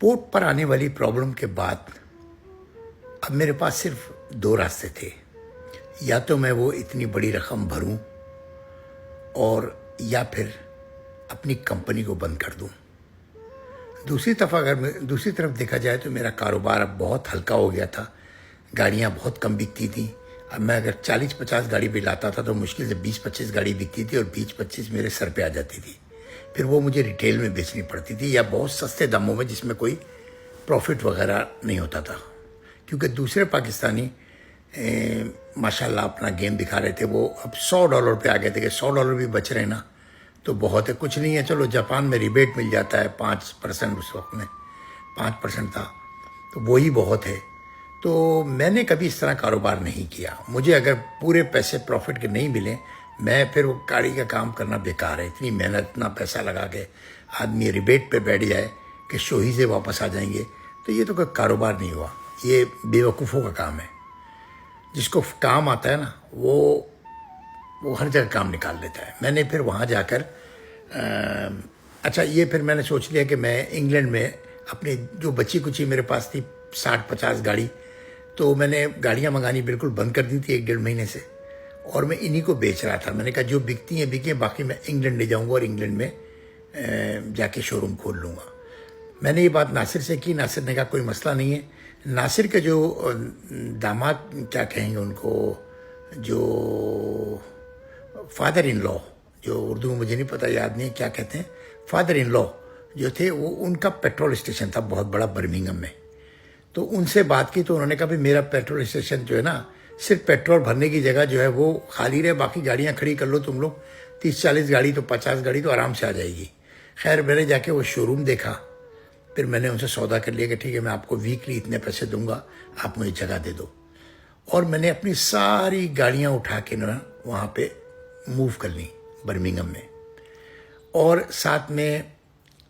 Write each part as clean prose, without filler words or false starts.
Port पर आने वाली प्रॉब्लम के बाद अब मेरे पास सिर्फ दो रास्ते थे, या तो मैं वो इतनी बड़ी रकम भरूं और या फिर अपनी कंपनी को बंद कर दूं। दूसरी तरफ देखा जाए तो मेरा कारोबार अब बहुत हल्का हो गया था। गाड़ियां बहुत कम बिकती थी। अब मैं अगर 40-50 गाड़ी भी लाता था तो मुश्किल से 20-25 गाड़ी बिकती थी और 20-25 मेरे सर पे आ जाती थी। फिर वो मुझे रिटेल में बेचनी पड़ती थी या बहुत सस्ते दामों में, जिसमें कोई प्रॉफिट वगैरह नहीं होता था, क्योंकि दूसरे पाकिस्तानी माशाल्लाह अपना गेम दिखा रहे थे। वो अब $100 पे आ गए थे कि $100 भी बच रहे ना तो बहुत है, कुछ नहीं है। चलो जापान में रिबेट मिल जाता है 5%, उस वक्त में 5% था, तो वही बहुत है। तो मैंने कभी इस तरह कारोबार नहीं किया। मुझे अगर पूरे पैसे प्रॉफिट के नहीं मिले, मैं फिर वो गाड़ी का काम करना बेकार है। इतनी मेहनत, इतना पैसा लगा के आदमी रिबेट पे बैठ जाए कि शोही से वापस आ जाएंगे, तो ये तो कोई कारोबार नहीं हुआ। ये बेवकूफ़ों का काम है। जिसको काम आता है ना वो हर जगह काम निकाल लेता है। मैंने फिर वहाँ जाकर ये फिर मैंने सोच लिया कि मैं इंग्लैंड में अपनी जो बची कुची मेरे पास थी 60-50 गाड़ी, तो मैंने गाड़ियाँ मंगानी बिल्कुल बंद कर दी थी 1-1.5 महीने से, और मैं इन्हीं को बेच रहा था। मैंने कहा जो बिकती हैं बिकी हैं, बाकी मैं इंग्लैंड ले जाऊँगा और इंग्लैंड में जाके शोरूम खोल लूँगा। मैंने ये बात नासिर से की। नासिर ने कहा कोई मसला नहीं है। नासिर के जो दामाद, क्या कहेंगे उनको, जो फादर इन लॉ, जो उर्दू में मुझे नहीं पता, याद नहीं क्या कहते हैं, फादर इन लॉ जो थे, वो उनका पेट्रोल स्टेशन था बहुत बड़ा बर्मिंघम में। तो उनसे बात की तो उन्होंने कहा भी मेरा पेट्रोल स्टेशन जो है ना, सिर्फ पेट्रोल भरने की जगह जो है वो खाली रहे, बाकी गाड़ियाँ खड़ी कर लो तुम लोग। 30-40 गाड़ी तो 50 गाड़ी तो आराम से आ जाएगी। खैर मैंने जाके वो शोरूम देखा, फिर मैंने उनसे सौदा कर लिया कि ठीक है मैं आपको वीकली इतने पैसे दूंगा, आप मुझे जगह दे दो। और मैंने अपनी सारी गाड़ियाँ उठा के ना वहाँ पे मूव कर ली बर्मिंघम में। और साथ में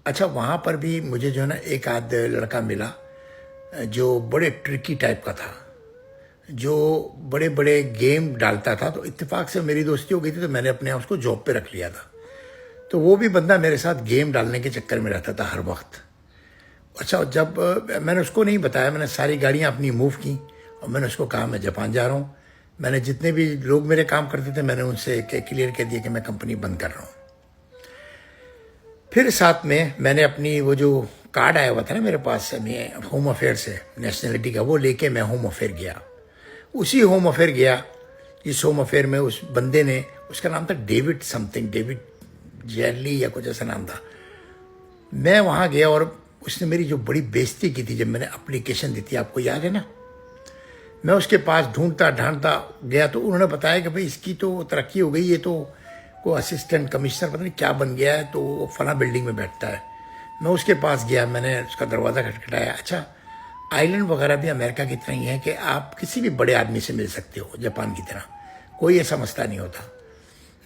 वहाँ पर भी मुझे जो है ना एक आध लड़का मिला जो बड़े ट्रिकी टाइप का था, जो बड़े बड़े गेम डालता था। तो इत्तेफाक से मेरी दोस्ती हो गई थी, तो मैंने अपने आप उसको जॉब पे रख लिया था। तो वो भी बंदा मेरे साथ गेम डालने के चक्कर में रहता था हर वक्त। जब मैंने उसको नहीं बताया, मैंने सारी गाड़ियाँ अपनी मूव की और मैंने उसको कहा मैं जापान जा रहा हूँ। मैंने जितने भी लोग मेरे काम करते थे मैंने उनसे क्लियर कर दिया कि मैं कंपनी बंद कर रहा हूँ। फिर साथ में मैंने अपनी वो जो कार्ड आया हुआ था ना मेरे पास, मैं होम अफेयर से नेशनलिटी का, वो लेके मैं होम अफेयर गया। उसी होम अफेयर गया, इस होम अफेयर में उस बंदे ने, उसका नाम था डेविड समथिंग, डेविड जेरली या कुछ ऐसा नाम था। मैं वहाँ गया और उसने मेरी जो बड़ी बेइज्जती की थी जब मैंने एप्लीकेशन दी थी, आपको याद है ना। मैं उसके पास ढूंढता ढांढता गया तो उन्होंने बताया कि भाई इसकी तो तरक्की हो गई, ये तो को असिस्टेंट कमिश्नर पता नहीं क्या बन गया है, तो वो फला बिल्डिंग में बैठता है। मैं उसके पास गया, मैंने उसका दरवाज़ा खटखटाया। आइलैंड वगैरह भी अमेरिका की तरह ही है कि आप किसी भी बड़े आदमी से मिल सकते हो, जापान की तरह कोई ऐसा मसला नहीं होता।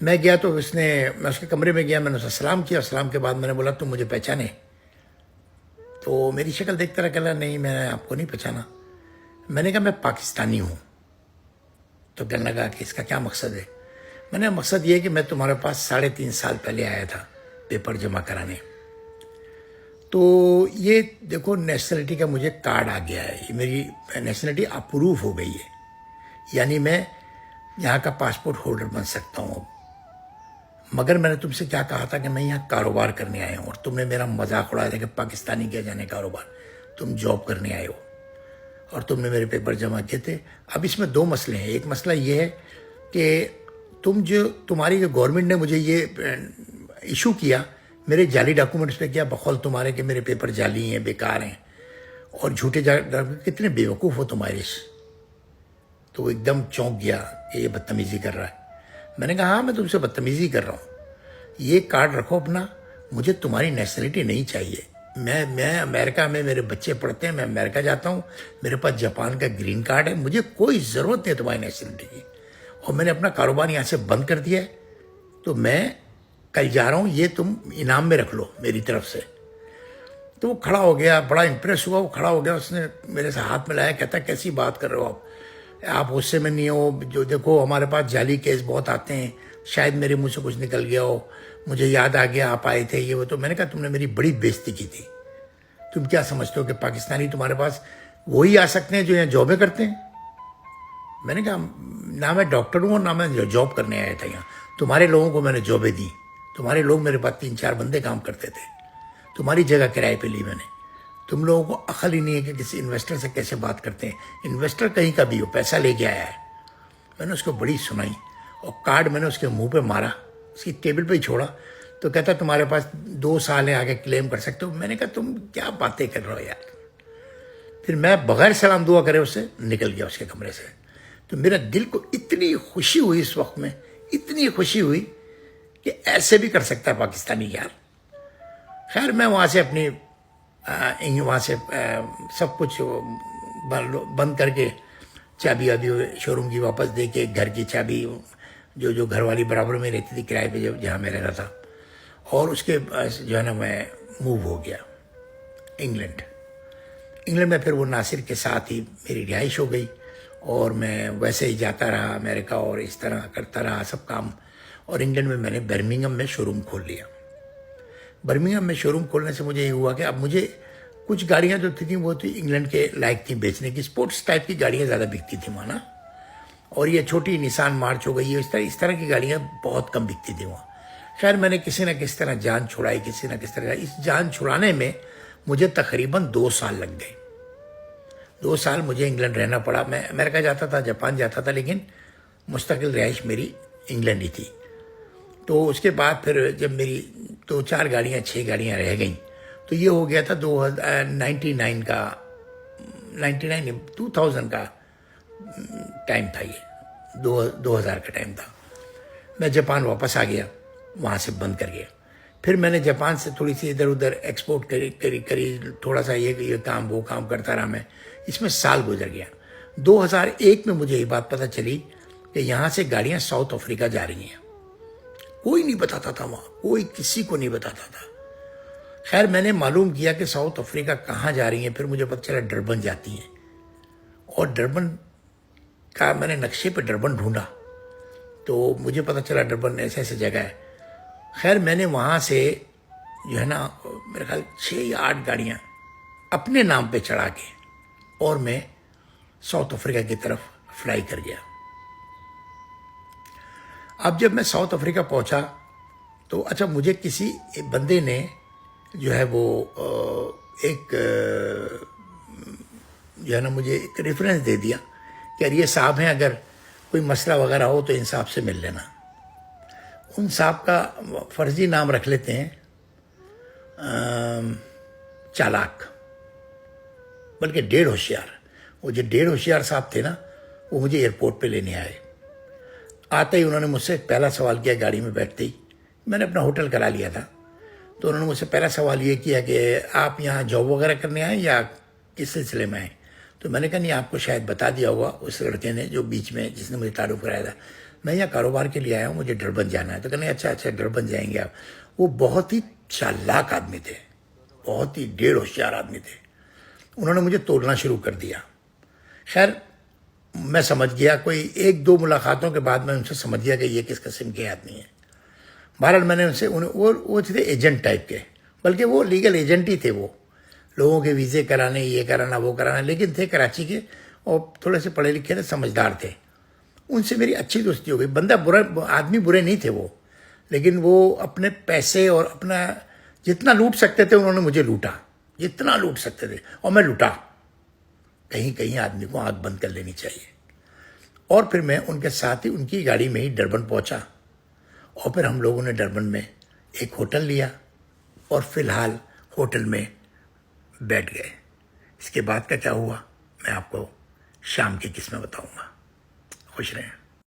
मैं गया तो मैं उसके कमरे में गया, मैंने उससे सलाम किया। सलाम के बाद मैंने बोला तुम मुझे पहचाने? तो मेरी शक्ल देखता रहा, कहला नहीं मैंने आपको नहीं पहचाना। मैंने कहा मैं पाकिस्तानी हूँ। तो कहने लगा कि इसका क्या मकसद है? मैंने मकसद ये है कि मैं तुम्हारे पास 3.5 साल पहले आया था पेपर जमा कराने। तो ये देखो नेशनलिटी का मुझे कार्ड आ गया है, ये मेरी नेशनलिटी अप्रूव हो गई है, यानी मैं यहाँ का पासपोर्ट होल्डर बन सकता हूँ। मगर मैंने तुमसे क्या कहा था कि मैं यहाँ कारोबार करने आया हूँ, और तुमने मेरा मजाक उड़ाया था कि पाकिस्तानी क्या जाने कारोबार, तुम जॉब करने आए हो और तुमने मेरे पेपर जमा किए थे। अब इसमें 2 मसले हैं। एक मसला ये है कि तुम्हारी जो गवर्नमेंट ने मुझे ये इशू किया, मेरे जाली डॉक्यूमेंट्स पे किया बखौल तुम्हारे कि मेरे पेपर जाली हैं, बेकार हैं और झूठे कितने बेवकूफ़ हो तुम्हारे। तो वो एकदम चौंक गया कि ये बदतमीज़ी कर रहा है। मैंने कहा हाँ मैं तुमसे बदतमीज़ी कर रहा हूँ, ये कार्ड रखो अपना, मुझे तुम्हारी नेशनलिटी नहीं चाहिए। मैं अमेरिका में मेरे बच्चे पढ़ते हैं, मैं अमेरिका जाता हूँ, मेरे पास जापान का ग्रीन कार्ड है, मुझे कोई ज़रूरत नहीं है तुम्हारी नेशनलिटी की। और मैंने अपना कारोबार यहाँ से बंद कर दिया है, तो मैं कल जा रहा हूँ, ये तुम इनाम में रख लो मेरी तरफ से। तो वो खड़ा हो गया, बड़ा इंप्रेस हुआ, वो खड़ा हो गया, उसने मेरे से हाथ मिलाया, कहता कैसी बात कर रहे हो आप गुस्से में नहीं हो, जो देखो हमारे पास जाली केस बहुत आते हैं, शायद मेरे मुंह से कुछ निकल गया हो, मुझे याद आ गया आप आए थे, ये वो। तो मैंने कहा तुमने मेरी बड़ी बेइज्जती की थी। تم کیا سمجھتے ہو کہ پاکستانی تمہارے پاس وہی آ سکتے ہیں جو یہاں جابیں کرتے ہیں؟ میں نے کہا نہ میں ڈاکٹر ہوں اور نہ میں جاب کرنے آیا تھا یہاں. تمہارے لوگوں کو میں نے جابیں دی. تمہارے لوگ میرے پاس 3-4 بندے کام کرتے تھے. تمہاری جگہ کرائے پہ لی میں نے. تم لوگوں کو عقل ہی نہیں ہے کہ کسی انویسٹر سے کیسے بات کرتے ہیں. انویسٹر کہیں کا بھی ہو, پیسہ لے کے آیا ہے. میں نے اس کو بڑی سنائی اور کارڈ میں نے اس کے منہ پہ مارا, اس کی ٹیبل پہ ہی چھوڑا. تو کہتا تمہارے پاس 2 سال ہیں آگے کلیم کر سکتے ہو. میں نے کہا تم کیا باتیں کر رہے ہو یار. پھر میں بغیر سلام دعا کرے اس سے نکل گیا اس کے کمرے سے. تو میرا دل کو اتنی خوشی ہوئی اس وقت میں, اتنی خوشی ہوئی کہ ایسے بھی کر سکتا ہے پاکستانی یار. خیر میں وہاں سے اپنی وہاں سے سب کچھ بند کر کے چابی ابھی شو روم کی واپس دے کے, گھر کی چابی جو گھر والی برابر میں رہتی تھی کرائے پہ جہاں میں رہ رہا تھا, اور اس کے جو ہے نا میں موو ہو گیا انگلینڈ. انگلینڈ میں پھر وہ ناصر کے ساتھ ہی میری رہائش ہو گئی اور میں ویسے ہی جاتا رہا امریکہ اور اس طرح کرتا رہا سب کام. اور انگلینڈ میں میں نے برمنگھم میں شو روم کھول لیا. برمنگھم میں شو روم کھولنے سے مجھے یہ ہوا کہ اب مجھے کچھ گاڑیاں جو تھیں وہ تو انگلینڈ کے لائق تھیں بیچنے کی. اسپورٹس ٹائپ کی گاڑیاں زیادہ بکتی تھیں وہاں نا, اور یہ چھوٹی نسان مارچ ہو گئی, اس طرح کی گاڑیاں بہت کم بکتی تھیں وہاں. خیر میں نے کسی نہ کس طرح جان چھڑائی, کسی نہ کس طرح. اس جان چھڑانے میں مجھے تقریباً 2 سال لگ گئے. 2 سال مجھے انگلینڈ رہنا پڑا. میں امریکہ جاتا تھا, جاپان جاتا تھا, لیکن مستقل رہائش میری انگلینڈ ہی تھی. تو اس کے بعد پھر جب میری 2-4 گاڑیاں 6 گاڑیاں رہ گئیں تو یہ ہو گیا تھا 99 کا 2000 کا ٹائم تھا. یہ 2000 کا ٹائم تھا. میں جاپان واپس آ گیا, وہاں سے بند کر گیا. پھر میں نے جاپان سے تھوڑی سی ادھر ادھر ایکسپورٹ کری تھوڑا سا یہ کام وہ کام کرتا رہا میں. اس میں سال گزر گیا. 2001 میں مجھے یہ بات پتہ چلی کہ یہاں سے گاڑیاں ساؤتھ افریقہ جا رہی ہیں. کوئی نہیں بتاتا تھا وہاں, کوئی کسی کو نہیں بتاتا تھا. خیر میں نے معلوم کیا کہ ساؤتھ افریقہ کہاں جا رہی ہیں. پھر مجھے پتہ چلا ڈربن جاتی ہیں, اور ڈربن کا میں نے نقشے پہ ڈربن ڈھونڈا تو مجھے پتہ چلا ڈربن ایسے ایسے جگہ ہے. خیر میں نے وہاں سے جو ہے نا میرے خیال 6 یا 8 گاڑیاں اپنے نام پہ چڑھا کے اور میں ساؤتھ افریقہ کی طرف فلائی کر گیا. اب جب میں ساؤتھ افریقہ پہنچا تو اچھا مجھے کسی بندے نے جو ہے وہ ایک جو ہے نا مجھے ایک ریفرنس دے دیا کہ یہ صاحب ہیں, اگر کوئی مسئلہ وغیرہ ہو تو ان صاحب سے مل لینا. ان صاحب کا فرضی نام رکھ لیتے ہیں چالاک, بلکہ 1.5 ہوشیار. وہ جو 1.5 ہوشیار صاحب تھے نا وہ مجھے ایئرپورٹ پہ لینے آئے. آتے ہی انہوں نے مجھ سے پہلا سوال کیا, گاڑی میں بیٹھتے ہی میں نے اپنا ہوٹل کرا لیا تھا, تو انہوں نے مجھ سے پہلا سوال یہ کیا کہ آپ یہاں جاب وغیرہ کرنے آئے یا کس سلسلے میں آئے. تو میں نے کہا نہیں, آپ کو شاید بتا دیا ہوگا اس لڑکے نے جو بیچ میں جس نے مجھے تعارف کرایا تھا, میں یہاں کاروبار کے لیے آیا ہوں, مجھے ڈربن جانا ہے. تو کہنے اچھا ڈربن جائیں گے آپ. وہ بہت ہی چالاک آدمی تھے, بہت ہی 1.5 ہوشیار آدمی تھے. انہوں نے مجھے تولنا شروع کر دیا. خیر میں سمجھ گیا, کوئی 1-2 ملاقاتوں کے بعد میں ان سے سمجھ گیا کہ یہ کس قسم کے آدمی ہیں. بہرحال میں نے ان سے وہ تھے ایجنٹ ٹائپ کے, بلکہ وہ لیگل ایجنٹ ہی تھے. وہ لوگوں کے ویزے کرانے, یہ کرانا وہ کرانا, لیکن تھے کراچی کے اور تھوڑے سے پڑھے لکھے تھے, سمجھدار تھے. ان سے میری اچھی دوستی ہو گئی. بندہ برا آدمی برے نہیں تھے وہ, لیکن وہ اپنے پیسے اور اپنا جتنا لوٹ سکتے تھے انہوں نے مجھے لوٹا, جتنا لوٹ سکتے تھے, اور میں لوٹا. کہیں آدمی کو آنکھ بند کر لینی چاہیے. اور پھر میں ان کے ساتھ ہی ان کی گاڑی میں ہی ڈربن پہنچا, اور پھر ہم لوگوں نے ڈربن میں ایک ہوٹل لیا اور فی الحال ہوٹل میں بیٹھ گئے. اس کے بعد کا کیا ہوا میں آپ کو شام کی قسمیں بتاؤں گا. خوش رہیں.